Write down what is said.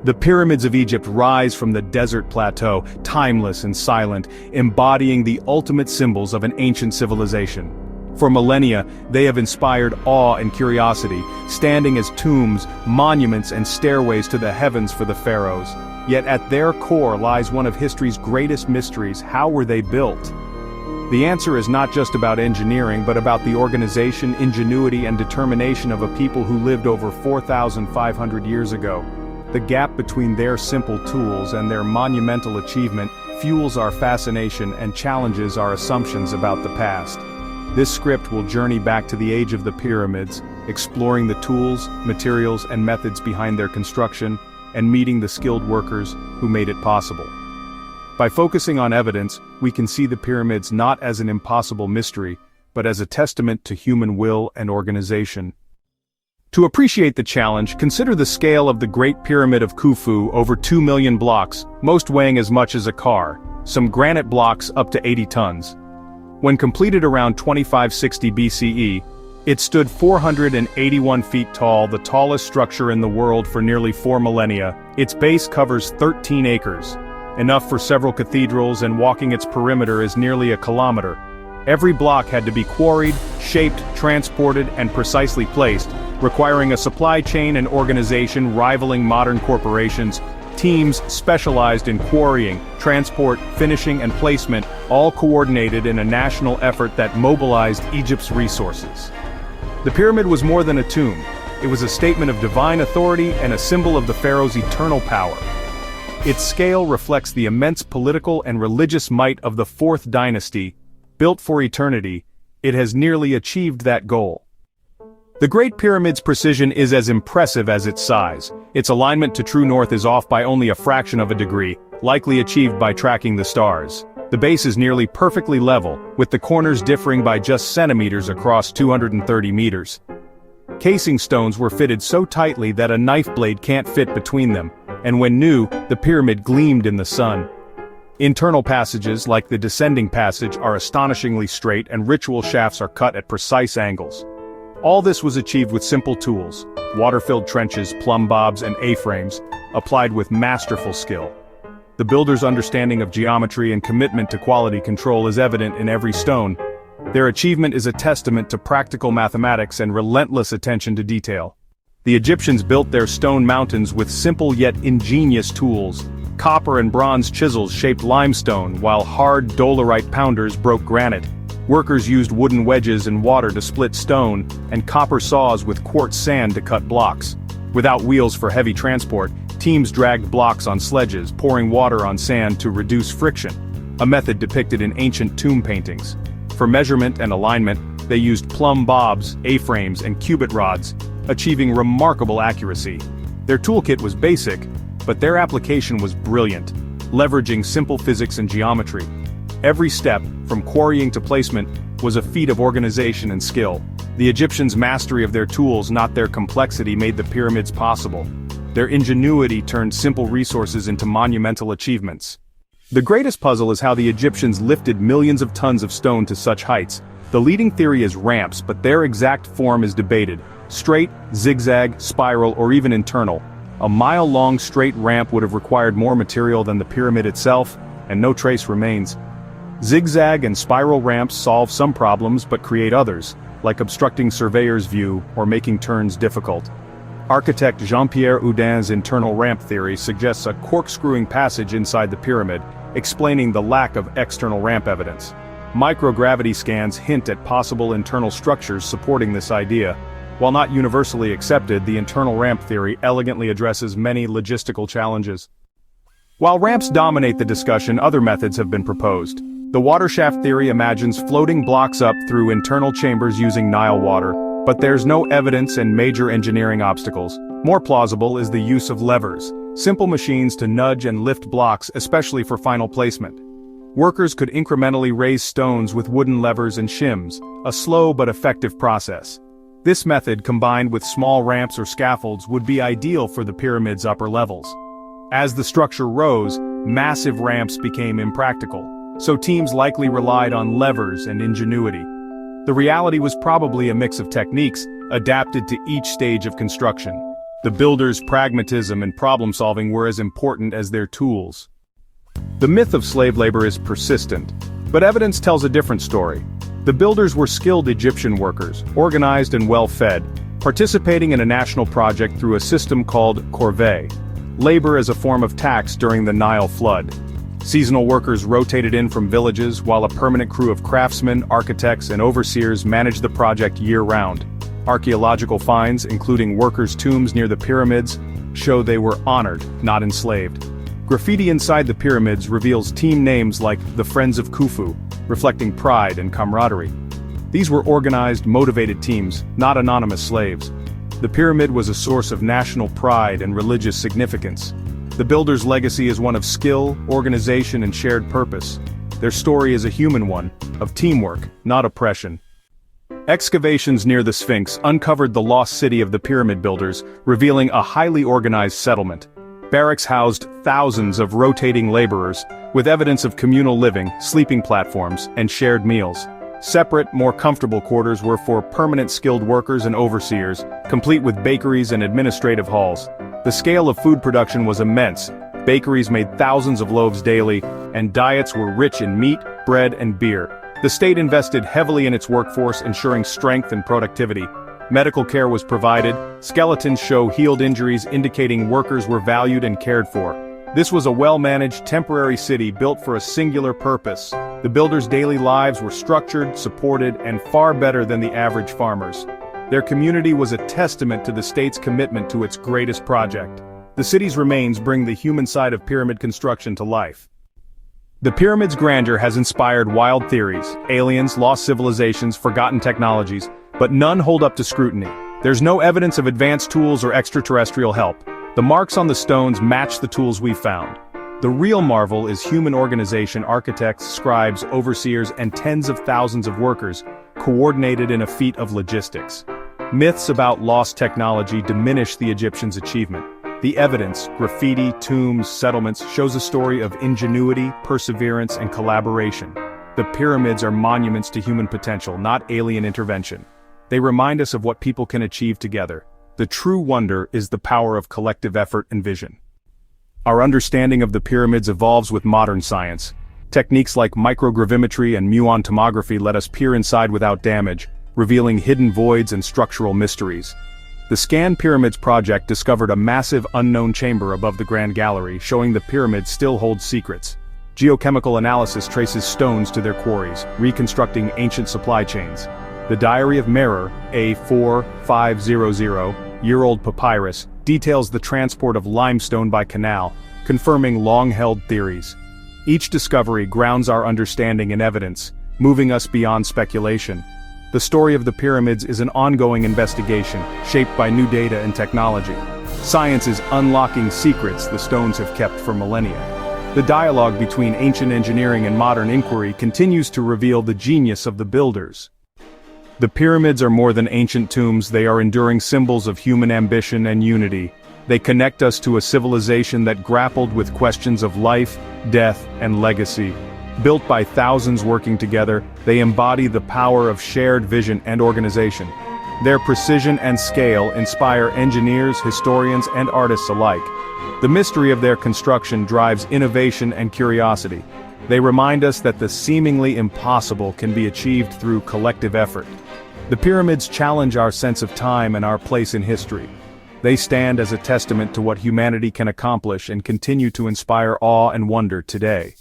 The pyramids of Egypt rise from the desert plateau, timeless and silent, embodying the ultimate symbols of an ancient civilization. For millennia, they have inspired awe and curiosity, standing as tombs, monuments, and stairways to the heavens for the pharaohs. Yet at their core lies one of history's greatest mysteries: how were they built? The answer is not just about engineering, but about the organization, ingenuity, and determination of a people who lived over 4,500 years ago. The gap between their simple tools and their monumental achievement fuels our fascination and challenges our assumptions about the past. This script will journey back to the age of the pyramids, exploring the tools, materials, and methods behind their construction, and meeting the skilled workers who made it possible. By focusing on evidence, we can see the pyramids not as an impossible mystery, but as a testament to human will and organization. To appreciate the challenge, consider the scale of the Great Pyramid of Khufu: over 2 million blocks, most weighing as much as a car, some granite blocks up to 80 tons. When completed around 2560 BCE, it stood 481 feet tall, the tallest structure in the world for nearly 4 millennia. Its base covers 13 acres, enough for several cathedrals, and walking its perimeter is nearly a kilometer. Every block had to be quarried, shaped, transported, and precisely placed, requiring a supply chain and organization rivaling modern corporations. Teams specialized in quarrying, transport, finishing, and placement, all coordinated in a national effort that mobilized Egypt's resources. The pyramid was more than a tomb. It was a statement of divine authority and a symbol of the pharaoh's eternal power. Its scale reflects the immense political and religious might of the Fourth Dynasty. Built for eternity, it has nearly achieved that goal. The Great Pyramid's precision is as impressive as its size. Its alignment to true north is off by only a fraction of a degree, likely achieved by tracking the stars. The base is nearly perfectly level, with the corners differing by just centimeters across 230 meters. Casing stones were fitted so tightly that a knife blade can't fit between them, and when new, the pyramid gleamed in the sun. Internal passages, like the descending passage, are astonishingly straight, and ritual shafts are cut at precise angles. All this was achieved with simple tools: water-filled trenches, plumb bobs, and A-frames, applied with masterful skill. The builder's understanding of geometry and commitment to quality control is evident in every stone. Their achievement is a testament to practical mathematics and relentless attention to detail. The Egyptians built their stone mountains with simple yet ingenious tools. Copper and bronze chisels shaped limestone, while hard dolerite pounders broke granite. Workers used wooden wedges and water to split stone, and copper saws with quartz sand to cut blocks. Without wheels for heavy transport, teams dragged blocks on sledges, pouring water on sand to reduce friction, a method depicted in ancient tomb paintings. For measurement and alignment, they used plumb bobs, A-frames, and cubit rods, achieving remarkable accuracy. Their toolkit was basic, but their application was brilliant, leveraging simple physics and geometry. Every step, from quarrying to placement, was a feat of organization and skill. The Egyptians' mastery of their tools, not their complexity, made the pyramids possible. Their ingenuity turned simple resources into monumental achievements. The greatest puzzle is how the Egyptians lifted millions of tons of stone to such heights. The leading theory is ramps, but their exact form is debated: straight, zigzag, spiral, or even internal. A mile-long straight ramp would have required more material than the pyramid itself, and no trace remains. Zigzag and spiral ramps solve some problems but create others, like obstructing surveyor's view or making turns difficult. Architect Jean-Pierre Houdin's internal ramp theory suggests a corkscrewing passage inside the pyramid, explaining the lack of external ramp evidence. Microgravity scans hint at possible internal structures supporting this idea. While not universally accepted, the internal ramp theory elegantly addresses many logistical challenges. While ramps dominate the discussion, other methods have been proposed. The water shaft theory imagines floating blocks up through internal chambers using Nile water, but there's no evidence and major engineering obstacles. More plausible is the use of levers, simple machines to nudge and lift blocks, especially for final placement. Workers could incrementally raise stones with wooden levers and shims, a slow but effective process. This method, combined with small ramps or scaffolds, would be ideal for the pyramid's upper levels. As the structure rose, massive ramps became impractical, so teams likely relied on levers and ingenuity. The reality was probably a mix of techniques, adapted to each stage of construction. The builders' pragmatism and problem-solving were as important as their tools. The myth of slave labor is persistent, but evidence tells a different story. The builders were skilled Egyptian workers, organized and well-fed, participating in a national project through a system called corvée, labor as a form of tax during the Nile flood. Seasonal workers rotated in from villages, while a permanent crew of craftsmen, architects, and overseers managed the project year-round. Archaeological finds, including workers' tombs near the pyramids, show they were honored, not enslaved. Graffiti inside the pyramids reveals team names like the Friends of Khufu, reflecting pride and camaraderie. These were organized, motivated teams, not anonymous slaves. The pyramid was a source of national pride and religious significance. The builders' legacy is one of skill, organization, and shared purpose. Their story is a human one, of teamwork, not oppression. Excavations near the Sphinx uncovered the lost city of the pyramid builders, revealing a highly organized settlement. Barracks housed thousands of rotating laborers, with evidence of communal living, sleeping platforms, and shared meals. Separate, more comfortable quarters were for permanent skilled workers and overseers, complete with bakeries and administrative halls. The scale of food production was immense. Bakeries made thousands of loaves daily, and diets were rich in meat, bread, and beer. The state invested heavily in its workforce, ensuring strength and productivity. Medical care was provided. Skeletons show healed injuries, indicating workers were valued and cared for. This was a well-managed, temporary city built for a singular purpose. The builders' daily lives were structured, supported, and far better than the average farmers. Their community was a testament to the state's commitment to its greatest project. The city's remains bring the human side of pyramid construction to life. The pyramid's grandeur has inspired wild theories, aliens, lost civilizations, forgotten technologies, but none hold up to scrutiny. There's no evidence of advanced tools or extraterrestrial help. The marks on the stones match the tools we've found. The real marvel is human organization, architects, scribes, overseers, and tens of thousands of workers, coordinated in a feat of logistics. Myths about lost technology diminish the Egyptians' achievement. The evidence, graffiti, tombs, settlements, shows a story of ingenuity, perseverance, and collaboration. The pyramids are monuments to human potential, not alien intervention. They remind us of what people can achieve together. The true wonder is the power of collective effort and vision. Our understanding of the pyramids evolves with modern science. Techniques like microgravimetry and muon tomography let us peer inside without damage, revealing hidden voids and structural mysteries. The Scan Pyramids project discovered a massive unknown chamber above the Grand Gallery, showing the pyramids still hold secrets. Geochemical analysis traces stones to their quarries, reconstructing ancient supply chains. The Diary of Merer, a 4500-year-old papyrus, details the transport of limestone by canal, confirming long-held theories. Each discovery grounds our understanding in evidence, moving us beyond speculation. The story of the pyramids is an ongoing investigation, shaped by new data and technology. Science is unlocking secrets the stones have kept for millennia. The dialogue between ancient engineering and modern inquiry continues to reveal the genius of the builders. The pyramids are more than ancient tombs, they are enduring symbols of human ambition and unity. They connect us to a civilization that grappled with questions of life, death, and legacy. Built by thousands working together, they embody the power of shared vision and organization. Their precision and scale inspire engineers, historians, and artists alike. The mystery of their construction drives innovation and curiosity. They remind us that the seemingly impossible can be achieved through collective effort. The pyramids challenge our sense of time and our place in history. They stand as a testament to what humanity can accomplish and continue to inspire awe and wonder today.